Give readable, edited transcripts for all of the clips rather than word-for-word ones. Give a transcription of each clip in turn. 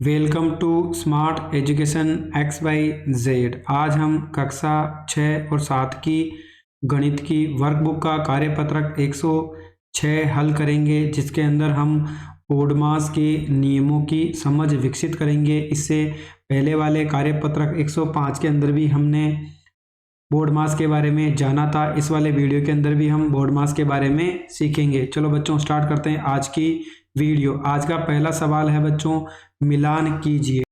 Welcome to smart education X Y Z. आज हम कक्षा 6 और 7 की गणित की वर्कबुक का कार्यपत्रक 106 हल करेंगे, जिसके अंदर हम ओडमास के नियमों की समझ विकसित करेंगे। इससे पहले वाले कार्यपत्रक 105 के अंदर भी हमने बोर्ड मास के बारे में जाना था। इस वाले वीडियो के अंदर भी हम बोर्ड मास के बारे में सीखेंगे। चलो बच्चों, स्टार्ट करते हैं आज की वीडियो। आज का पहला सवाल है बच्चों, मिलान कीजिए।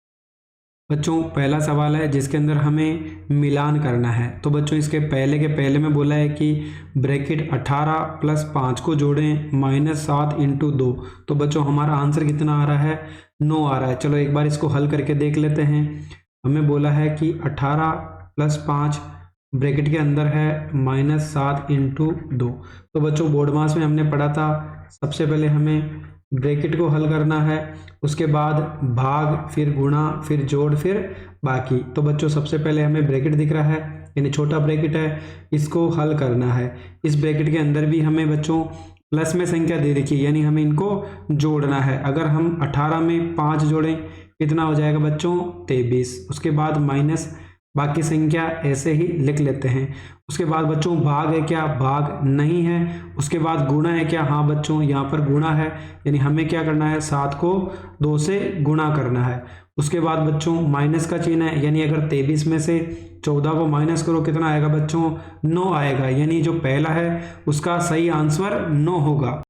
बच्चों पहला सवाल है जिसके अंदर हमें मिलान करना है। तो बच्चों इसके पहले में बोला है कि ब्रैकेट 18 प्लस 5 को जोड़ें -7 इंटू 2। तो बच्चों हमारा आंसर कितना आ रहा है? 9 आ रहा है। चलो एक बार इसको हल करके देख लेते हैं। हमें बोला है कि 18 प्लस 5 ब्रैकेट के अंदर है -7 इंटू 2। तो बच्चों बोर्ड मास में हमने पढ़ा था, सबसे पहले हमें ब्रैकेट को हल करना है, उसके बाद भाग, फिर गुणा, फिर जोड़, फिर बाकी। तो बच्चों सबसे पहले हमें ब्रैकेट दिख रहा है, यानी छोटा ब्रैकेट है, इसको हल करना है। इस ब्रैकेट के अंदर भी हमें बच्चों प्लस में संख्या दे रखी है, यानी हमें इनको जोड़ना है। अगर हम 18 में 5 जोड़ें कितना हो जाएगा बच्चों? 23। उसके बाद माइनस बाकी संख्या ऐसे ही लिख लेते हैं। उसके बाद बच्चों भाग है क्या? भाग नहीं है। उसके बाद गुणा है क्या? हाँ बच्चों यहाँ पर गुणा है, यानी हमें क्या करना है? 7 को 2 से गुणा करना है। उसके बाद बच्चों माइनस का चिन्ह है, यानी अगर 23 में से 14 को माइनस करो कितना आएगा बच्चों? 9 आएगा, यानी जो पहला है उसका सही आंसर 9 होगा।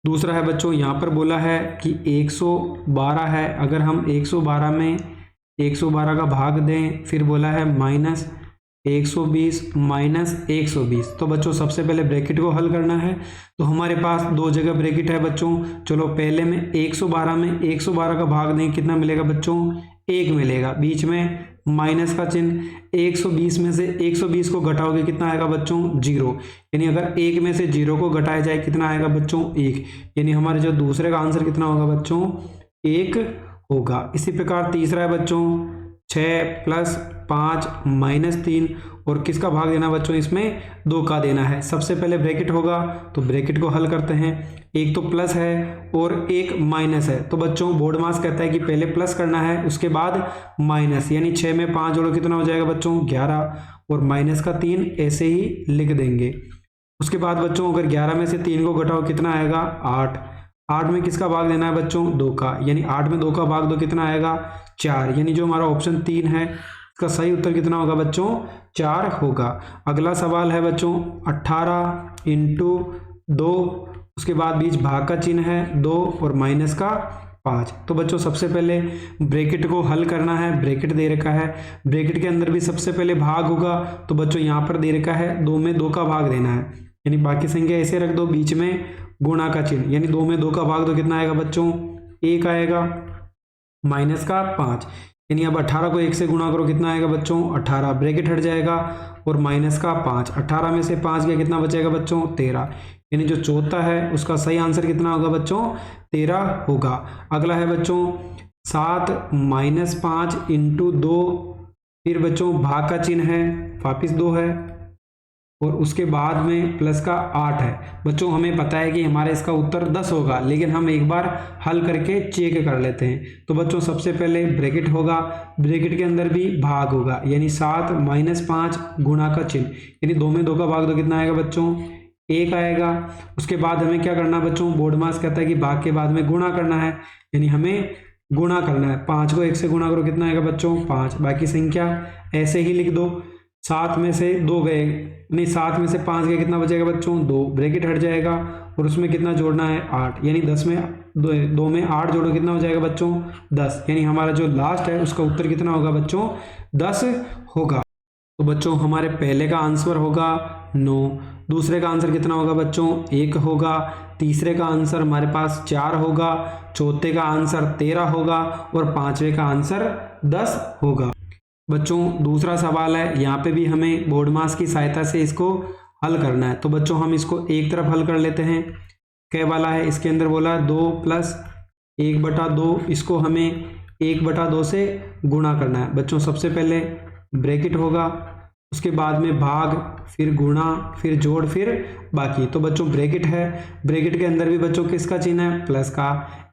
दूसरा है बच्चों, यहाँ पर बोला है कि 112 है। अगर हम 112 में 112 का भाग दें, फिर बोला है -120 -120। तो बच्चों सबसे पहले ब्रैकेट को हल करना है। तो हमारे पास दो जगह ब्रैकेट है बच्चों। चलो पहले में 112 में 112 का भाग दें, कितना मिलेगा बच्चों? 1 मिलेगा। बीच में माइनस का चिन्ह, 120 में से 120 को घटाओगे कितना आएगा बच्चों? 0। यानी अगर 1 में से 0 को घटाया जाए कितना आएगा बच्चों? 1। यानी हमारे जो दूसरे का आंसर कितना होगा बच्चों? 1 होगा। इसी प्रकार तीसरा है बच्चों 6 प्लस 5 -3, और किसका भाग देना बच्चों? इसमें 2 का देना है। सबसे पहले ब्रैकेट होगा, तो ब्रैकेट को हल करते हैं। एक तो प्लस है और एक माइनस है। तो बच्चों बोर्ड मास कहता है कि पहले प्लस करना है, उसके बाद माइनस, यानी 6 में 5 जोड़ो कितना हो जाएगा बच्चों? 11, और माइनस का 3 ऐसे ही लिख देंगे। उसके बाद बच्चों अगर 11 में से 3 को घटाओ कितना आएगा? 8। 8 में किसका भाग देना है बच्चों? 2 का, यानी 8 में 2 का भाग दो कितना आएगा? 4। यानी जो हमारा ऑप्शन 3 है इसका सही उत्तर कितना होगा बच्चों? 4 होगा। अगला सवाल है बच्चों 18 इंटू 2, उसके बाद बीच भाग का चिन्ह है 2 और माइनस का 5। तो बच्चों सबसे पहले ब्रैकेट को हल करना है। ब्रैकेट दे रखा है, ब्रैकेट के अंदर भी सबसे पहले भाग होगा। तो बच्चों यहाँ पर दे रखा है 2 में 2 का भाग देना है, यानी बाकी संख्या ऐसे रख दो, बीच में गुणा का चिन्ह, यानी 2 में 2 का भाग दो कितना आएगा बच्चों? 1 आएगा, माइनस का 5। यानी अब 18 को 1 से गुणा करो कितना आएगा बच्चों? 18। ब्रैकेट हट जाएगा और माइनस का 5। 18 में से 5 गया कितना बचेगा बच्चों? 13। यानी जो चौथा है उसका सही आंसर कितना होगा बच्चों? 13 होगा। अगला है बच्चों 7 -5 इंटू 2, फिर बच्चों भाग का चिन्ह है, वापिस 2 है, और उसके बाद में प्लस का 8 है। बच्चों हमें पता है कि हमारा इसका उत्तर 10 होगा, लेकिन हम एक बार हल करके चेक कर लेते हैं। तो बच्चों सबसे पहले ब्रैकेट होगा, ब्रैकेट के अंदर भी भाग होगा, यानी 7 -5 गुणा का चिन्ह, यानी 2 में 2 का भाग दो कितना आएगा बच्चों? 1 आएगा। उसके बाद हमें क्या करना बच्चों? बोर्ड मास कहता है कि भाग के बाद में गुणा करना है, यानी हमें गुणा करना है। 5 को 1 से गुणा करो कितना आएगा बच्चों? 5। बाकी संख्या ऐसे ही लिख दो। 7 में से 2 गए, नहीं 7 में से 5 गए, कितना बचेगा बच्चों? 2। ब्रैकेट हट जाएगा और उसमें कितना जोड़ना है? 8। यानी 10 में 2 में 8 जोड़ो कितना हो जाएगा बच्चों? 10। यानी हमारा जो लास्ट है उसका उत्तर कितना होगा बच्चों? 10 होगा। तो बच्चों हमारे पहले का आंसर होगा 9, दूसरे का आंसर कितना होगा बच्चों? 1 होगा, तीसरे का आंसर हमारे पास 4 होगा, चौथे का आंसर 13 होगा, और पांचवे का आंसर 10 होगा। बच्चों दूसरा सवाल है, यहाँ पे भी हमें बोर्ड मास की सहायता से इसको हल करना है। तो बच्चों हम इसको एक तरफ हल कर लेते हैं। क्या वाला है? इसके अंदर बोला 2 + 1/2, इसको हमें 1/2 से गुणा करना है। बच्चों सबसे पहले ब्रैकेट होगा, उसके बाद में भाग, फिर गुणा, फिर जोड़, फिर बाकी। तो बच्चों ब्रैकेट है, ब्रैकेट के अंदर भी बच्चों किसका चिन्ह है, प्लस का।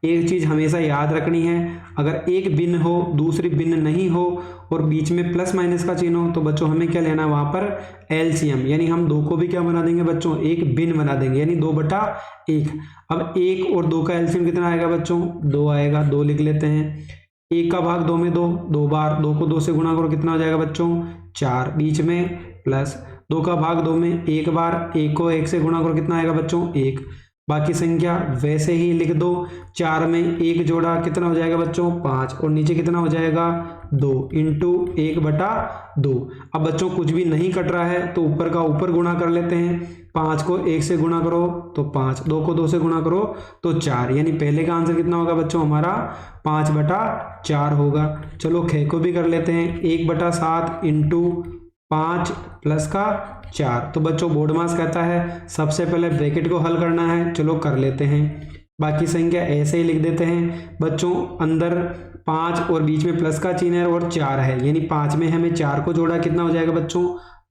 एक चीज हमेशा याद रखनी है, अगर एक भिन्न हो दूसरी भिन्न नहीं हो और बीच में प्लस माइनस का चिन्ह हो तो बच्चों हमें क्या लेना है वहां पर एलसीएम, यानी हम 2 को भी क्या बना देंगे बच्चों, एक भिन्न बना देंगे, यानी 2/1। अब 1 और 2 का एलसीएम कितना आएगा बच्चों, 2 आएगा, 2 लिख लेते हैं। 1 का भाग 2 में 2 बार, 2 को 2 से गुणा करो कितना हो जाएगा बच्चों, 4, बीच में प्लस। 2 का भाग 2 में 1 बार, 1 को 1 से गुणा करो कितना आएगा बच्चों, 1। बाकी संख्या वैसे ही लिख दो, 4 में 1 जोड़ा कितना हो जाएगा बच्चों, 5, और नीचे कितना हो जाएगा 2 इंटू 1/2। अब बच्चों कुछ भी नहीं कट रहा है तो ऊपर का ऊपर गुणा कर लेते हैं। 5 को 1 से गुणा करो तो 5, 2 को 2 से गुणा करो तो 4, यानी पहले का आंसर कितना होगा बच्चों हमारा 5/4 होगा। चलो ख को भी कर लेते हैं, 1/7 इंटू 5 प्लस का 4। तो बच्चों बोर्ड मास कहता है सबसे पहले ब्रैकेट को हल करना है, चलो कर लेते हैं। बाकी संख्या ऐसे ही लिख देते हैं बच्चों, अंदर 5 और बीच में प्लस का चिन्ह है और 4 है, यानी 5 में हमें 4 को जोड़ा कितना हो जाएगा बच्चों,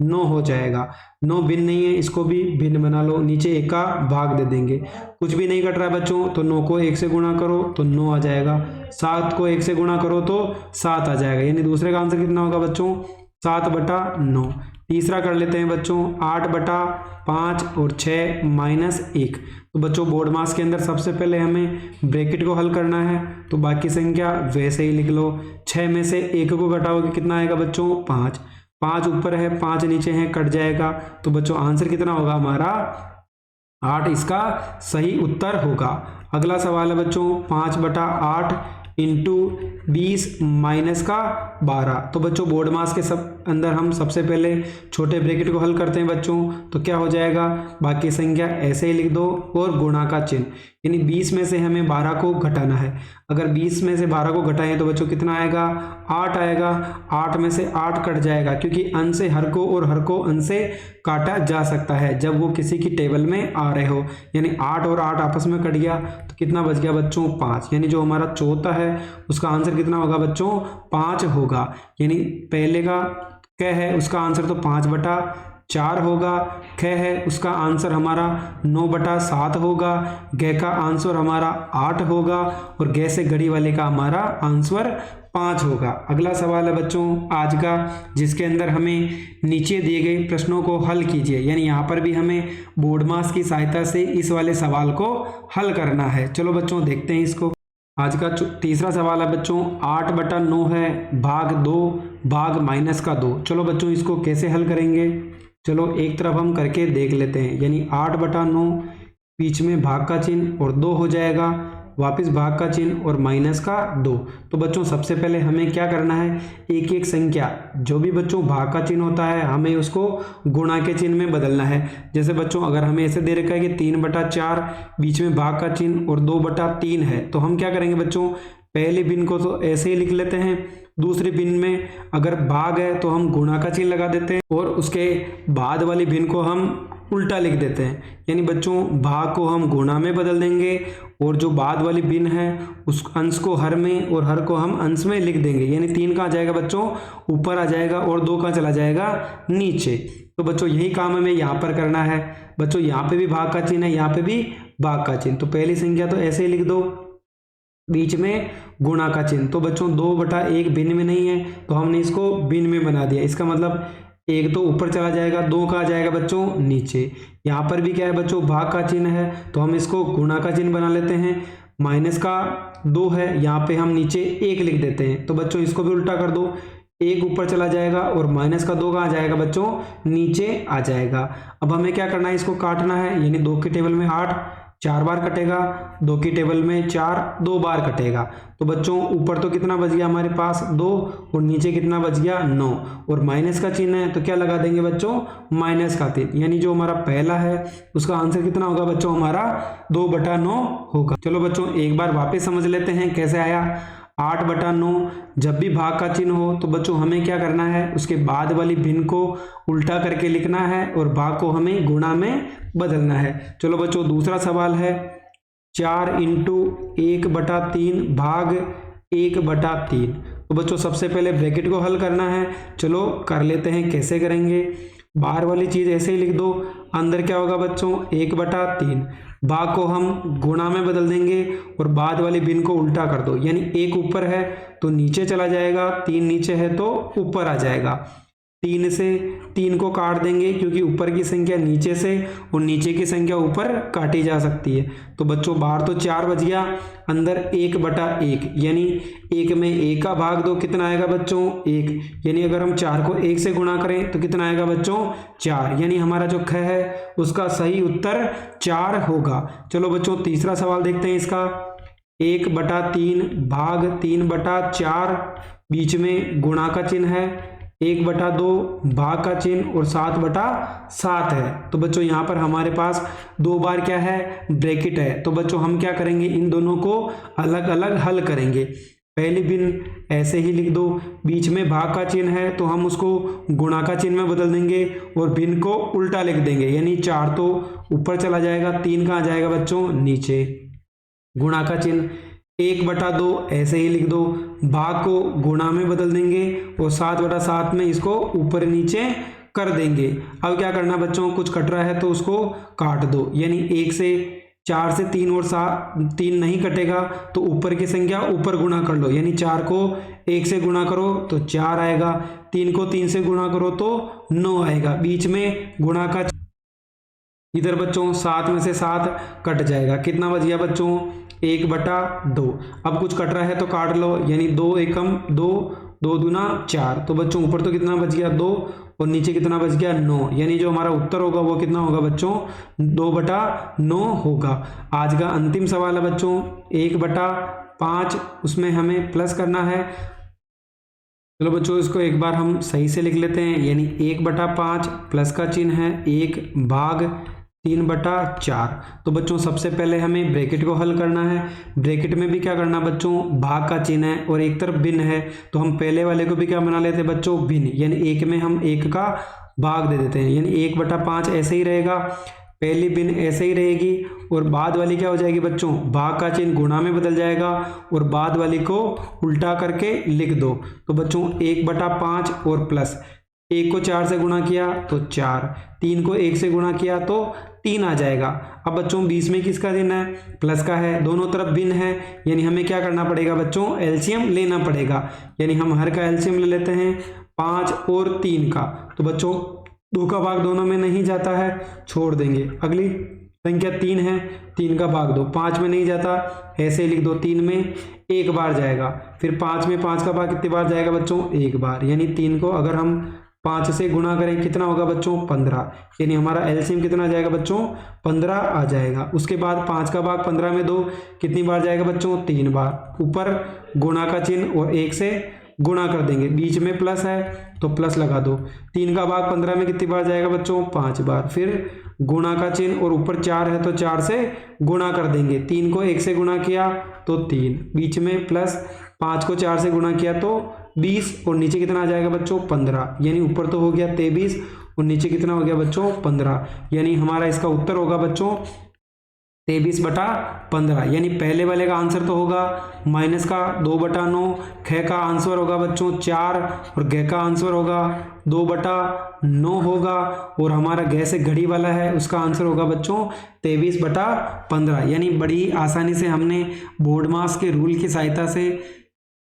9 हो जाएगा। 9 भिन्न नहीं है, इसको भी भिन्न बना लो, नीचे 1 का भाग दे देंगे। कुछ भी नहीं कट रहा है बच्चों तो 9 को 1 से गुणा करो तो 9 आ जाएगा, 7 को 1 से गुणा करो तो 7 आ जाएगा, यानी दूसरे का आंसर कितना होगा बच्चों 7/9। तीसरा कर लेते हैं बच्चों 8/5 और 6 माइनस 1। तो बच्चों बोर्ड मास के अंदर सबसे पहले हमें ब्रैकेट को हल करना है, तो बाकी संख्या वैसे ही लिख लो। 6 में से 1 को घटाओगे कितना आएगा बच्चों 5, 5 ऊपर है 5 नीचे है, कट जाएगा। तो बच्चों आंसर कितना होगा हमारा 8, इसका सही उत्तर होगा। अगला सवाल है बच्चों 5/8 इंटू 20 माइनस का 12। तो बच्चों बोर्ड मास के सब अंदर हम सबसे पहले छोटे ब्रैकेट को हल करते हैं बच्चों, तो क्या हो जाएगा, बाकी संख्या ऐसे ही लिख दो और गुणा का चिन्ह, यानी 20 में से हमें 12 को घटाना है। अगर 20 में से 12 को घटाएं तो बच्चों कितना आएगा 8 आएगा। 8 में से 8 कट जाएगा, क्योंकि अंश से हर को और हर को अंश से काटा जा सकता है जब वो किसी की टेबल में आ रहे हो, यानी 8 और 8 आपस में कट गया तो कितना बच गया बच्चों 5, यानी जो हमारा चौथा है उसका आंसर कितना होगा बच्चों 5 होगा। यानी पहले का क है उसका आंसर तो 5/4 होगा, ख है उसका आंसर हमारा 9/7 होगा, ग का आंसर हमारा 8 होगा और ग से घड़ी वाले का हमारा आंसर 5 होगा। अगला सवाल है बच्चों आज का, जिसके अंदर हमें नीचे दिए गए प्रश्नों को हल कीजिए, यानी यहाँ पर भी हमें बोर्ड मास की सहायता से इस वाले सवाल को हल करना है। चलो बच्चों देखते हैं इसको। आज का तीसरा सवाल है बच्चों 8/9 है, भाग 2 भाग माइनस का 2। चलो बच्चों इसको कैसे हल करेंगे, चलो एक तरफ हम करके देख लेते हैं। यानी 8/9 बीच में भाग का चिन्ह और 2 हो जाएगा, वापस भाग का चिन्ह और माइनस का 2। तो बच्चों सबसे पहले हमें क्या करना है, एक एक संख्या जो भी बच्चों भाग का चिन्ह होता है हमें उसको गुणा के चिन्ह में बदलना है। जैसे बच्चों अगर हमें ऐसे दे रखा है कि 3/4 बीच में भाग का चिन्ह और 2/3 है, तो हम क्या करेंगे बच्चों, पहले भिन्न को तो ऐसे ही लिख लेते हैं, दूसरे भिन्न में अगर भाग है तो हम गुणा का चिन्ह लगा देते हैं और उसके बाद वाली भिन्न को हम उल्टा लिख देते हैं। यानी बच्चों भाग को हम गुणा में बदल देंगे और जो बाद वाली भिन्न है उस अंश को हर में और हर को हम अंश में लिख देंगे। यानी 3 कहाँ जाएगा बच्चों ऊपर आ जाएगा और 2 कहाँ चला जाएगा नीचे। तो बच्चों यही काम हमें यहाँ पर करना है। बच्चों यहाँ पे भी भाग का चिन्ह है, यहाँ पे भी भाग का चिन्ह, तो पहली संख्या तो ऐसे ही लिख दो, बीच में गुणा का चिन्ह। तो बच्चों 2/1 भिन्न में नहीं है तो हमने इसको भिन्न में बना दिया, इसका मतलब 1 तो ऊपर चला जाएगा, 2 कहाँ जाएगा बच्चों नीचे। यहाँ पर भी क्या है बच्चों भाग का चिन्ह है तो हम इसको गुणा का चिन्ह बना लेते हैं। माइनस का 2 है, यहाँ पे हम नीचे 1 लिख देते हैं, तो बच्चों इसको भी उल्टा कर दो, 1 ऊपर चला जाएगा और माइनस का 2 कहाँ जाएगा बच्चों नीचे आ जाएगा। अब हमें क्या करना है, इसको काटना है, यानी 2 की टेबल में 8 4 बार कटेगा, 2 की टेबल में 4 2 बार कटेगा। तो बच्चों ऊपर तो कितना बच गया हमारे पास 2 और नीचे कितना बच गया 9 और माइनस का चिन्ह है तो क्या लगा देंगे बच्चों माइनस का 3, यानी जो हमारा पहला है उसका आंसर कितना होगा बच्चों हमारा 2/9 होगा। चलो बच्चों एक बार वापस समझ लेते हैं कैसे आया। 8/9 जब भी भाग का चिन्ह हो तो बच्चों हमें क्या करना है, उसके बाद वाली भिन्न को उल्टा करके लिखना है और भाग को हमें गुणा में बदलना है। चलो बच्चों दूसरा सवाल है 4 × 1/3 भाग 1/3। तो बच्चों सबसे पहले ब्रैकेट को हल करना है, चलो कर लेते हैं। कैसे करेंगे, बाहर वाली चीज़ ऐसे ही लिख दो, अंदर क्या होगा बच्चों 1/3, भाग को हम गुणा में बदल देंगे और बाद वाली भिन्न को उल्टा कर दो, यानी 1 ऊपर है तो नीचे चला जाएगा, 3 नीचे है तो ऊपर आ जाएगा। 3 से 3 को काट देंगे क्योंकि ऊपर की संख्या नीचे से और नीचे की संख्या ऊपर काटी जा सकती है। तो बच्चों बाहर तो 4 बच गया, अंदर 1/1, यानी 1 में 1 का भाग दो, कितना आएगा बच्चों 1, यानी अगर हम 4 को 1 से गुणा करें तो कितना आएगा बच्चों 4, यानी हमारा जो ख है उसका सही उत्तर 4 होगा। चलो बच्चों तीसरा सवाल देखते हैं इसका। 1/3 भाग 3/4, बीच में गुणा का चिन्ह है, 1/2 भाग का चिन्ह और 7/7 है। तो बच्चों यहाँ पर हमारे पास 2 बार क्या है ब्रैकेट है। तो बच्चों हम क्या करेंगे, इन दोनों को अलग अलग हल करेंगे। पहली भिन्न ऐसे ही लिख दो, बीच में भाग का चिन्ह है तो हम उसको गुणा का चिन्ह में बदल देंगे और भिन्न को उल्टा लिख देंगे, यानी 4 तो ऊपर चला जाएगा, 3 कहाँ जाएगा बच्चों नीचे। गुणा का चिन्ह 1/2 ऐसे ही लिख दो, भाग को गुणा में बदल देंगे और 7/7 में इसको ऊपर नीचे कर देंगे। अब क्या करना बच्चों, कुछ कट रहा है तो उसको काट दो, यानी 1 से 4 से 3 और 3 नहीं कटेगा तो ऊपर की संख्या ऊपर गुणा कर लो, यानी 4 को 1 से गुणा करो तो 4 आएगा, 3 को 3 से गुणा करो तो 9 आएगा, बीच में गुणा का इधर बच्चों 7 में से 7 कट जाएगा, कितना बच गया बच्चों 1/2। अब कुछ कट रहा है तो काट लो, यानी 2 एकम 2, 2 दूना 4, तो बच्चों ऊपर तो कितना बच गया 2 और नीचे कितना बच गया 9, यानी जो हमारा उत्तर होगा वो कितना होगा बच्चों 2/9 होगा। आज का अंतिम सवाल है बच्चों 1/5, उसमें हमें प्लस करना है। चलो बच्चों इसको एक बार हम सही से लिख लेते हैं, यानी 1/5 प्लस का चिन्ह है 1 भाग 3/4। तो बच्चों सबसे पहले हमें ब्रैकेट को हल करना है। ब्रैकेट में भी क्या करना बच्चों, भाग का चिन्ह है और एक तरफ भिन्न है, तो हम पहले वाले को भी क्या बना लेते हैं बच्चों भिन्न, यानी 1 में हम 1 का भाग दे देते हैं, यानी 1/5 ऐसे ही रहेगा, पहली भिन्न ऐसे ही रहेगी और बाद वाली क्या हो जाएगी बच्चों, भाग का चिन्ह गुणा में बदल जाएगा और बाद वाली को उल्टा करके लिख दो। तो बच्चों 1/5 और प्लस 1 को 4 से गुणा किया तो 4, 3 को 1 से गुणा किया तो 3 आ जाएगा। अब बच्चों बीच में किसका देना है, प्लस का है, दोनों तरफ भिन्न है, यानी हमें क्या करना पड़ेगा बच्चों एलसीएम लेना पड़ेगा, यानी हम हर का एलसीएम ले लेते हैं 5 और 3 का। तो बच्चों 2 का भाग दोनों में नहीं जाता है, छोड़ देंगे। अगली संख्या 3 है, 3 का भाग दो, 5 में नहीं जाता, ऐसे लिख दो, 3 में 1 बार जाएगा, फिर 5 में 5 का भाग कितनी बार जाएगा बच्चों 1 बार, यानी 3 को अगर हम 5 से गुणा करें कितना होगा बच्चों 15, यानी हमारा एलसीएम कितना आ जाएगा बच्चों 15 आ जाएगा। उसके बाद 5 का भाग 15 में 2 कितनी बार जाएगा बच्चों 3 बार, ऊपर गुणा का चिन्ह और 1 से गुणा कर देंगे, बीच में प्लस है तो प्लस लगा दो, 3 का भाग 15 में कितनी बार जाएगा बच्चों 5 बार, फिर गुणा का चिन्ह और ऊपर 4 है तो 4 से गुणा कर देंगे, 3 को 1 से गुणा किया तो 3, बीच में प्लस, 5 को 4 से गुणा किया तो 20 और नीचे कितना आ जाएगा बच्चों 15, यानी ऊपर तो हो गया 23 और नीचे कितना हो गया बच्चों 15, यानी हमारा इसका उत्तर होगा बच्चों 23/15, यानी पहले वाले का आंसर तो होगा माइनस का 2/9, ख का आंसर होगा बच्चों 4 और ग का आंसर होगा 2/9 होगा, और हमारा ग से घड़ी वाला है उसका आंसर होगा बच्चों 23/15। यानी बड़ी आसानी से हमने बोर्ड मास के रूल की सहायता से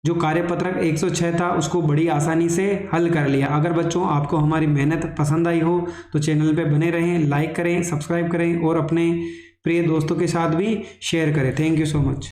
जो कार्यपत्रक 106 था उसको बड़ी आसानी से हल कर लिया। अगर बच्चों आपको हमारी मेहनत पसंद आई हो तो चैनल पे बने रहें, लाइक करें, सब्सक्राइब करें और अपने प्रिय दोस्तों के साथ भी शेयर करें। Thank you so much.